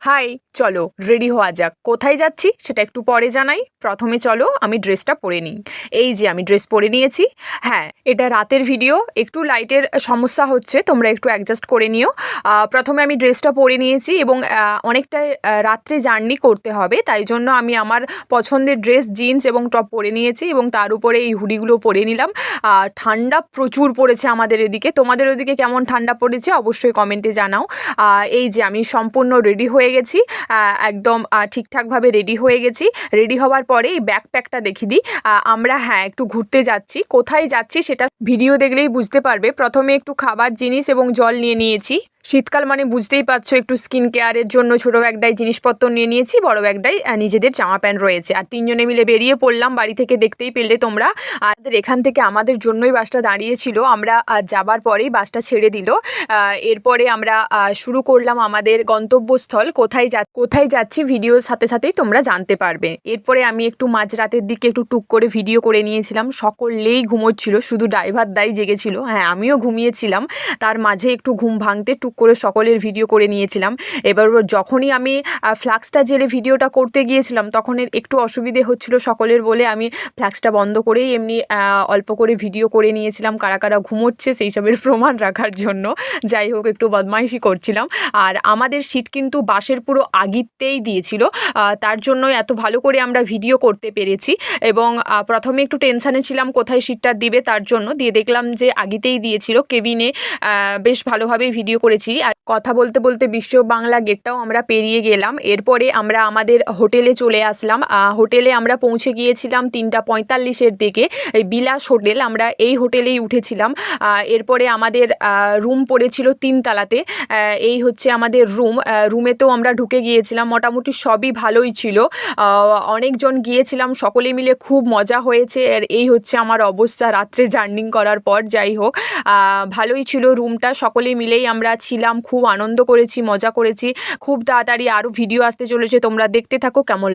High, চলো ready হওয়া যাক। কোথায় যাচ্ছি সেটা একটু পরে জানাই। প্রথমে চলো আমি ড্রেসটা পরে নিই। এই যে আমি ড্রেস পরে নিয়েছি। হ্যাঁ, এটা রাতের ভিডিও, একটু লাইটের সমস্যা হচ্ছে, তোমরা একটু অ্যাডজাস্ট করে নিও। প্রথমে আমি ড্রেসটা পরে নিয়েছি এবং অনেকটাই রাত্রে জার্নি করতে হবে, তাই জন্য আমি আমার পছন্দের ড্রেস জিন্স এবং টপ পরে নিয়েছি এবং তার উপরে এই হুডিগুলো পরে নিলাম। ঠান্ডা প্রচুর পড়েছে আমাদের এদিকে। তোমাদের ওদিকে কেমন ঠান্ডা পড়েছে অবশ্যই কমেন্টে জানাও। এই যে আমি সম্পূর্ণ রেডি হয়ে গেছি, একদম ঠিকঠাকভাবে রেডি হয়ে গেছি। রেডি হওয়ার পরে এই ব্যাকপ্যাকটা দেখিয়ে দিই। আমরা একটু ঘুরতে যাচ্ছি। কোথায় যাচ্ছি সেটা ভিডিও দেখলেই বুঝতে পারবে। প্রথমে একটু খাবার জিনিস এবং জল নিয়ে নিয়েছি। শীতকাল মানে বুঝতেই পারছো, একটু স্কিন কেয়ারের জন্য ছোটো ব্যাগটায় জিনিসপত্র নিয়ে নিয়েছি, বড় ব্যাগটায় নিজেদের জামা প্যান্ট রয়েছে। আর তিনজনে মিলে বেরিয়ে পড়লাম বাড়ি থেকে, দেখতেই পেলে তোমরা। আর এখান থেকে আমাদের জন্যই বাসটা দাঁড়িয়েছিল। আমরা যাবার পরেই বাসটা ছেড়ে দিল। এরপরে আমরা শুরু করলাম আমাদের গন্তব্যস্থল। কোথায় যাচ্ছি ভিডিওর সাথে সাথেই তোমরা জানতে পারবে। এরপরে আমি একটু মাঝরাতের দিকে একটু টুক করে ভিডিও করে নিয়েছিলাম। সকলেই ঘুমোচ্ছিল, শুধু ড্রাইভার দাই জেগেছিল। হ্যাঁ, আমিও ঘুমিয়েছিলাম। তার মাঝে একটু ঘুম ভাঙতে টুক করে সকলের ভিডিও করে নিয়েছিলাম। এবার যখনই আমি ফ্ল্যাক্সটা জেলে ভিডিওটা করতে গিয়েছিলাম তখন একটু অসুবিধে হচ্ছিল সকলের বলে আমি ফ্ল্যাক্সটা বন্ধ করেই এমনি অল্প করে ভিডিও করে নিয়েছিলাম, কারা কারা ঘুমোচ্ছে সেই সবের প্রমাণ রাখার জন্য। যাই হোক, একটু বদমাইশি করছিলাম। আর আমাদের সিট কিন্তু বাসের পুরো আগিতেই দিয়েছিল, তার জন্য এত ভালো করে আমরা ভিডিও করতে পেরেছি। এবং প্রথমে একটু টেনশানে ছিলাম কোথায় সিটটা দিবে, তার জন্য দিয়ে দেখলাম যে আগিতেই দিয়েছিল কেবিনে। বেশ ভালোভাবেই ভিডিও করেছি। আর কথা বলতে বলতে বিশ্ব বাংলা গেটটাও আমরা পেরিয়ে গেলাম। এরপরে আমরা আমাদের হোটেলে চলে আসলাম। হোটেলে আমরা পৌঁছে গিয়েছিলাম 3:45-এর দিকে। এই বিলাস হোটেল, আমরা এই হোটেলেই উঠেছিলাম। এরপরে আমাদের রুম পড়েছিল 3 তলাতে। এই হচ্ছে আমাদের রুমেতেও আমরা ঢুকে গিয়েছিলাম। মোটামুটি সবই ভালোই ছিল। অনেকজন গিয়েছিলাম, সকলে মিলে খুব মজা হয়েছে। আর এই হচ্ছে আমার অবস্থা রাত্রে জার্নি করার পর। যাই হোক, ভালোই ছিল রুমটা। সকলে মিলেই আমরা ছিলাম, খুব আনন্দ করেছি, মজা করেছি। খুব তাড়াতাড়ি আরও ভিডিও আসতে চলেছে, তোমরা দেখতে থাকো। কেমন